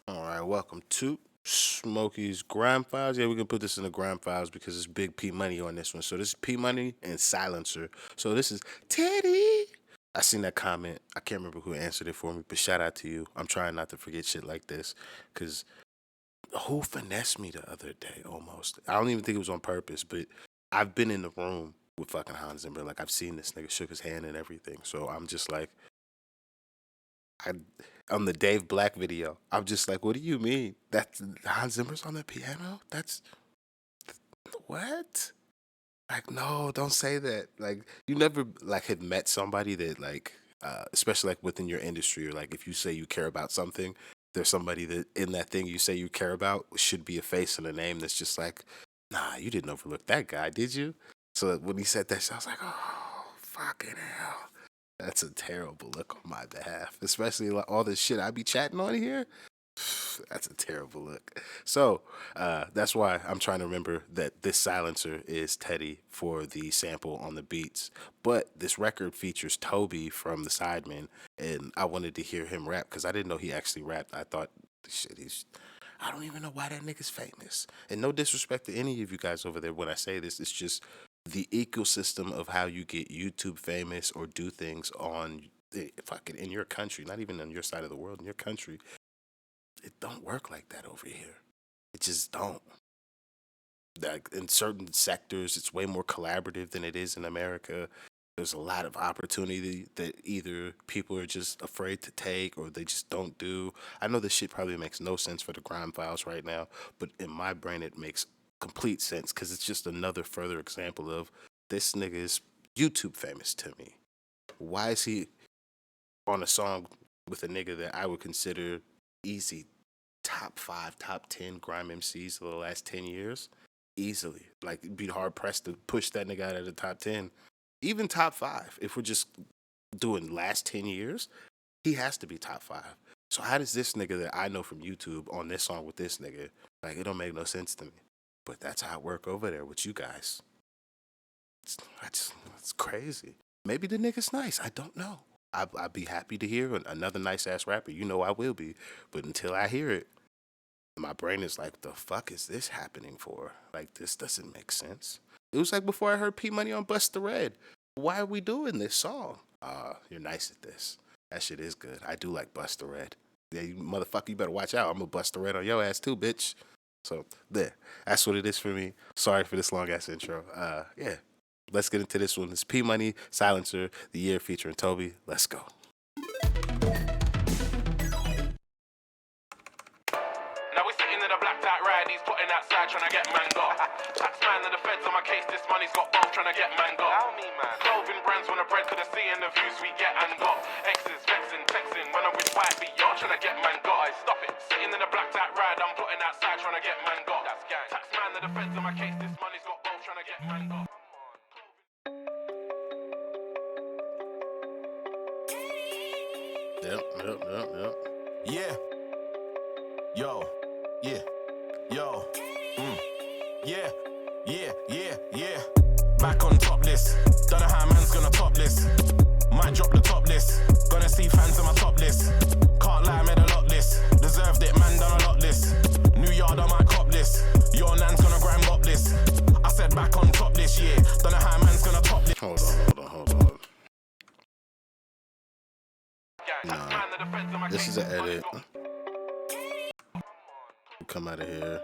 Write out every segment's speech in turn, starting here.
All right, welcome to Smokey's Grime Files. Yeah, we can put this in the Grime Files because it's Big P Money on this one. So this is P Money and Silencer. So this is Teddy. I seen that comment. I can't remember who answered it for me, but shout out to you. I'm trying not to forget shit like this because who finessed me the other day almost? I don't even think it was on purpose, but I've been in the room with fucking Hans Zimmer. Like, I've seen this nigga shook his hand and everything. So I'm just like, I on the Dave Black video, I'm just like, what do you mean? That's Hans Zimmer's on the piano? That's what? Like, no, don't say that. Like, you never like had met somebody that like, especially like within your industry, or like if you say you care about something, there's somebody that in that thing you say you care about should be a face and a name that's just like, nah, you didn't overlook that guy, did you? So when he said that shit, I was like, oh, fucking hell. That's a terrible look on my behalf, especially like all this shit I be chatting on here. That's a terrible look. So that's why I'm trying to remember that this silencer is Teddy for the sample on the beats. But this record features Tobi from the Sidemen, and I wanted to hear him rap because I didn't know he actually rapped. I thought, shit, I don't even know why that nigga's famous. And no disrespect to any of you guys over there when I say this, it's just the ecosystem of how you get YouTube famous or do things on fucking in your country, not even on your side of the world, in your country. It don't work like that over here. It just don't. Like in certain sectors, it's way more collaborative than it is in America. There's a lot of opportunity that either people are just afraid to take or they just don't do. I know this shit probably makes no sense for the Grime Files right now, but in my brain it makes complete sense because it's just another further example of this nigga is YouTube famous to me. Why is he on a song with a nigga that I would consider easy top 5, top 10 grime MCs of the last 10 years? Easily. Like, it'd be hard pressed to push that nigga out of the top 10. Even top 5. If we're just doing last 10 years, he has to be top 5. So how does this nigga that I know from YouTube on this song with this nigga, like, it don't make no sense to me. But that's how it work over there with you guys. It's crazy. Maybe the nigga's nice. I don't know. I'd be happy to hear another nice-ass rapper. You know I will be. But until I hear it, my brain is like, the fuck is this happening for? Like, this doesn't make sense. It was like before I heard P Money on Bust the Red. Why are we doing this song? You're nice at this. That shit is good. I do like Bust the Red. Yeah, you motherfucker, you better watch out. I'm gonna bust the red on your ass too, bitch. So, there. That's what it is for me. Sorry for this long-ass intro. Yeah. Let's get into this one. It's P Money, Silencer, the year featuring Tobi. Let's go. Now we're sitting in a blacked out ride, he's putting outside trying to get mango. Taxman and the feds on my case, this money's got both trying to get mango. Allow me, man. Clothing brands wanna bread, couldn't see in the views we get and got. Exes, vexing, texting, when I'm with white beat, you're trying to get mango. Stop it. Sitting in a blacked out ride, I'm putting outside trying to get mango. That's gang. Taxman and the feds on my case, this money's got both trying to get mango. Yep. Yeah. Yo. Yeah. Yo. Yeah. Back on top list. Don't know how man's gonna top this. Might drop the top list. Gonna see fans on my top list. Can't lie, made a lot list. Deserved it, man, done a lot list. New yard on my cop list. Your nan's gonna grind up list. I said back on top this year. Don't know how man's gonna top this. Hold on. Nah, this is an edit. Come out of here.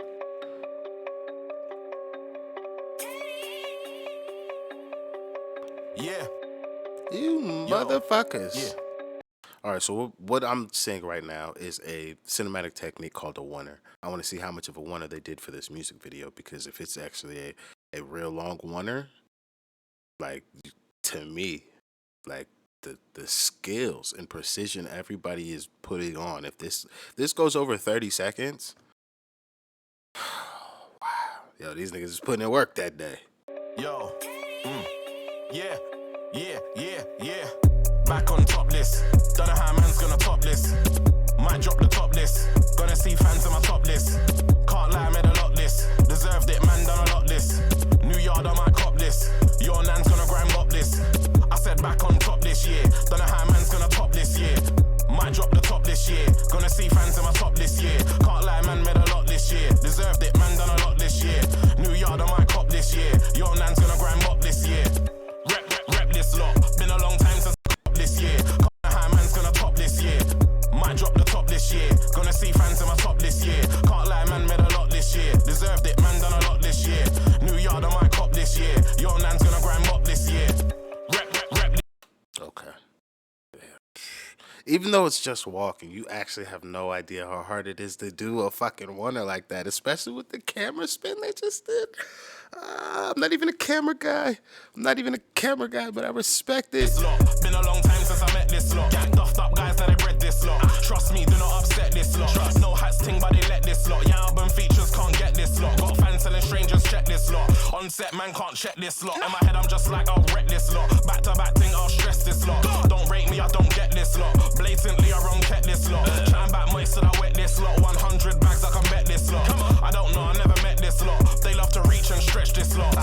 Yeah. You motherfuckers. Yeah. All right, so what I'm saying right now is a cinematic technique called a oneer. I want to see how much of a oneer they did for this music video, because if it's actually a real long oneer, like, to me, like, the skills and precision everybody is putting on, if this goes over 30 seconds, wow, yo, these niggas is putting in work that day. Yo, yeah. Back on top list. Don't know how man's gonna top this. Might drop the top list. Gonna see fans on my top list. Can't lie, made a lot list. Deserved it, man, done a lot list. New yard on my cop list. Your nan's gonna grind up list. I said back on top this year. Don't know how man's gonna top this year. Might drop the top this year. Gonna see fans on my top list, yeah. even though it's just walking, you actually have no idea how hard it is to do a fucking wonder like that, especially with the camera spin they just did. I'm not even a camera guy. But I respect it. This lot. Been a long time since I met this lot. Gang duffed up guys that they bred this lot. Trust me, do not upset this lot. No hats ting, but they let this lot. Your album features can't get this lot. Got fans telling strangers check this lot. On set, man can't check this lot. In my head, I'm just like, I'll wreck this lot. Back to back thing, I'll stress this lot. Don't rate me, I don't get this lot. Blatantly, I wrong kept this lot. Chatting back moist, so I wet this lot. 100 bags, I can bet this lot. I don't know, I never met this lot. They love to reach and stretch this lot.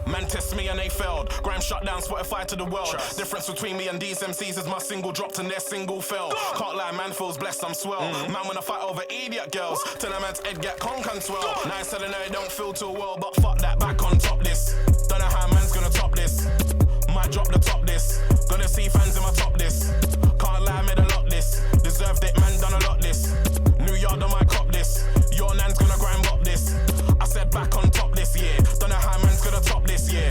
Man test me and they failed. Grime shut down Spotify to the world. Difference between me and these MCs is my single dropped and their single fell. Can't lie, man feels blessed, I'm swell. Man when I fight over idiot girls, tell a man's head get conk and swell. Nice telling her it don't feel too well, but fuck that, back on top this. Don't know how man's gonna top this. Might drop the top this. Gonna see fans in my top this. Can't lie, made a lot this. Deserved it, man done a lot this. New Yard on my cop this. Your nan's gonna grind up this. I said back on top this year. Don't know how man's gonna top this year.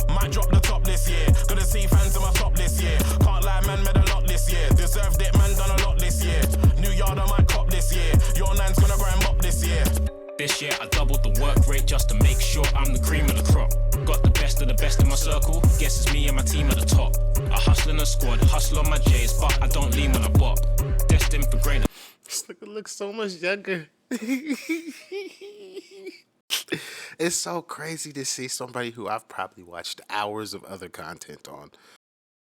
Might drop the top this year. Gonna see fans in my top this year. Can't lie, man made a lot this year. Deserved it, man done a lot this year. New Yard on my cop this year. Your nan's gonna grind up this year. This year I doubled the work rate just to make sure I'm the cream of the crop. Got the best of the best in my circle. Guess it's me and my team at the top. I hustle in the squad, hustle on my J's, but I don't lean when I bop. Destined for greatness. This nigga looks so much younger. It's so crazy to see somebody who I've probably watched hours of other content on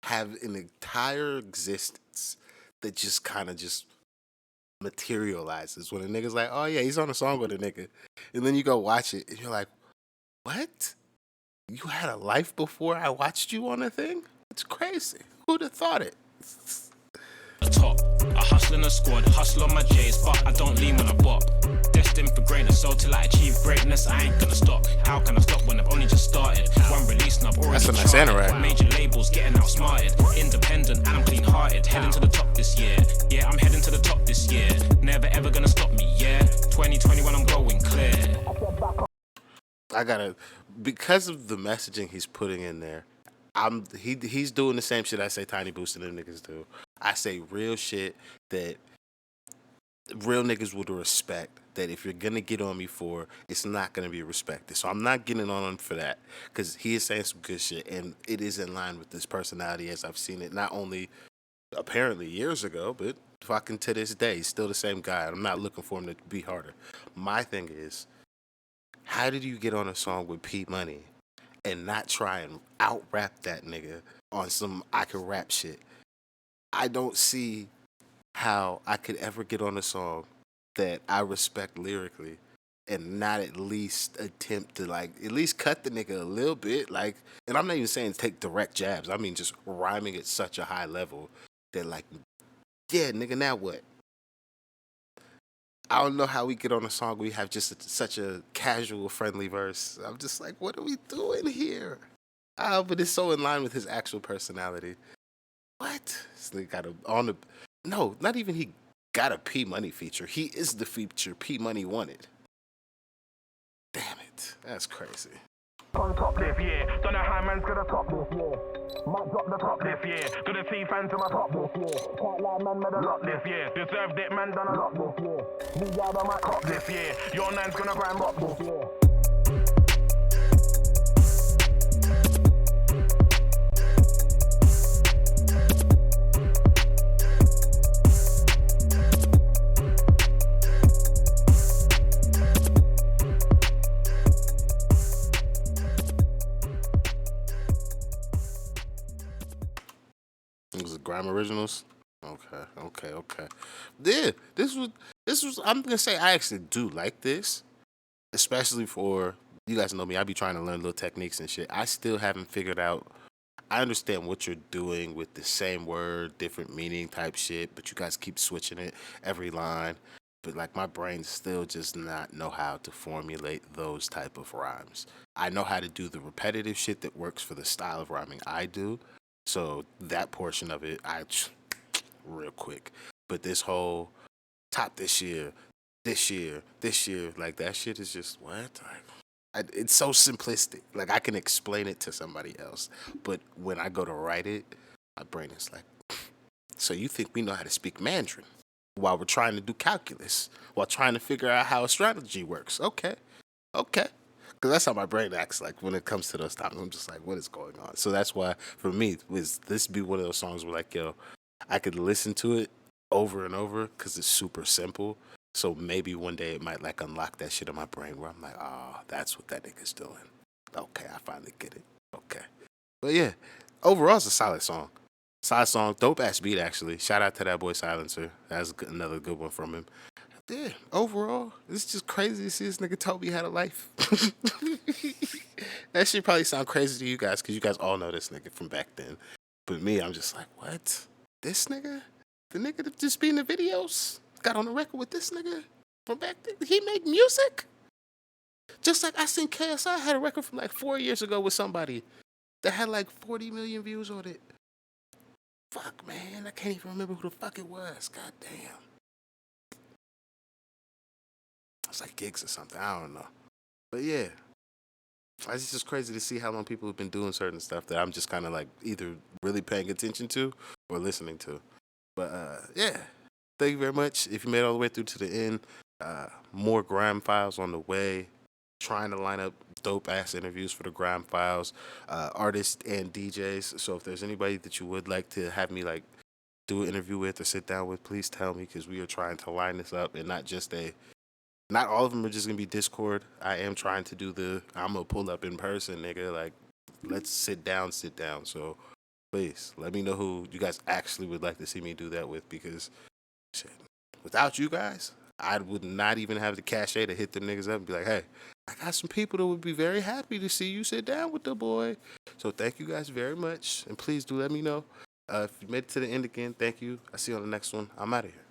have an entire existence that just kind of just materializes when a nigga's like, oh yeah, he's on a song with a nigga. And then you go watch it and you're like, what? You had a life before I watched you on a thing? It's crazy. Who'd have thought it? The top. I hustle in the squad, hustle on my J's, but I don't lean when I bop. Destined for greatness, so till I achieve greatness, I ain't gonna stop. How can I stop when I've only just started? One release and I've already That's a nice anorak. Major labels getting outsmarted. Independent and I'm clean-hearted. Heading to the top this year. Yeah, I'm heading to the top this year. Never ever gonna stop me, yeah. 2021 I'm going clear. I gotta, because of the messaging he's putting in there, he's doing the same shit I say Tiny Boost and them niggas do. I say real shit that real niggas would respect, that if you're gonna get on me for, it's not gonna be respected. So I'm not getting on him for that, because he is saying some good shit and it is in line with this personality as I've seen it, not only apparently years ago, but fucking to this day. He's still the same guy. I'm not looking for him to be harder. My thing is, how did you get on a song with P Money and not try and out rap that nigga on some I can rap shit? I don't see how I could ever get on a song that I respect lyrically and not at least attempt to, like, at least cut the nigga a little bit. Like, and I'm not even saying take direct jabs. I mean just rhyming at such a high level that, like, yeah, nigga, now what? I don't know how we get on a song we have just such a casual, friendly verse. I'm just like, what are we doing here? But it's so in line with his actual personality. What? So they got no, not even he got a P Money feature. He is the feature P Money wanted. Damn it. That's crazy. On top this year, don't know how man's gonna top this year. Might drop the top this year. Gonna see fans in my top this year. Can't lie, man made a lot this year. Deserved it, man done a lot this year. New Yard on my cop this year. Your nan's gonna grind up this year. It was Grime Originals. Okay. Yeah, this was. I'm gonna say I actually do like this, especially for you guys know me. I be trying to learn little techniques and shit. I still haven't figured out. I understand what you're doing with the same word, different meaning type shit, but you guys keep switching it every line. But like my brain still just not know how to formulate those type of rhymes. I know how to do the repetitive shit that works for the style of rhyming I do. So that portion of it, real quick. But this whole top this year, like that shit is just what? It's so simplistic. Like I can explain it to somebody else, but when I go to write it, my brain is like, So you think we know how to speak Mandarin while we're trying to do calculus, while trying to figure out how astrology works? Okay. Okay. Because that's how my brain acts like when it comes to those topics. I'm just like, what is going on? So that's why, for me, was this be one of those songs where, like, yo, I could listen to it over and over because it's super simple. So maybe one day it might, like, unlock that shit in my brain where I'm like, oh, that's what that nigga's doing. Okay, I finally get it. Okay. But yeah, overall, it's a solid song. Solid song. Dope ass beat, actually. Shout out to that boy Silencer. That's another good one from him. Yeah, overall, it's just crazy to see this nigga Tobi had a life. That shit probably sound crazy to you guys because you guys all know this nigga from back then. But me, I'm just like, what? This nigga? The nigga that just be in the videos? Got on the record with this nigga from back then? He made music? Just like I seen KSI had a record from like 4 years ago with somebody that had like 40 million views on it. Fuck, man. I can't even remember who the fuck it was. God damn. It's like gigs or something. I don't know. But yeah. It's just crazy to see how long people have been doing certain stuff that I'm just kind of like either really paying attention to or listening to. But yeah. Thank you very much. If you made it all the way through to the end, more Grime Files on the way. Trying to line up dope ass interviews for the Grime Files, artists and DJs. So if there's anybody that you would like to have me like do an interview with or sit down with, please tell me because we are trying to line this up and not all of them are just gonna be Discord. I am trying to do I'm gonna pull up in person, nigga. Like, let's sit down. So please let me know who you guys actually would like to see me do that with because shit, without you guys, I would not even have the cachet to hit them niggas up and be like, hey, I got some people that would be very happy to see you sit down with the boy. So thank you guys very much. And please do let me know. If you made it to the end again, thank you. I'll see you on the next one. I'm out of here.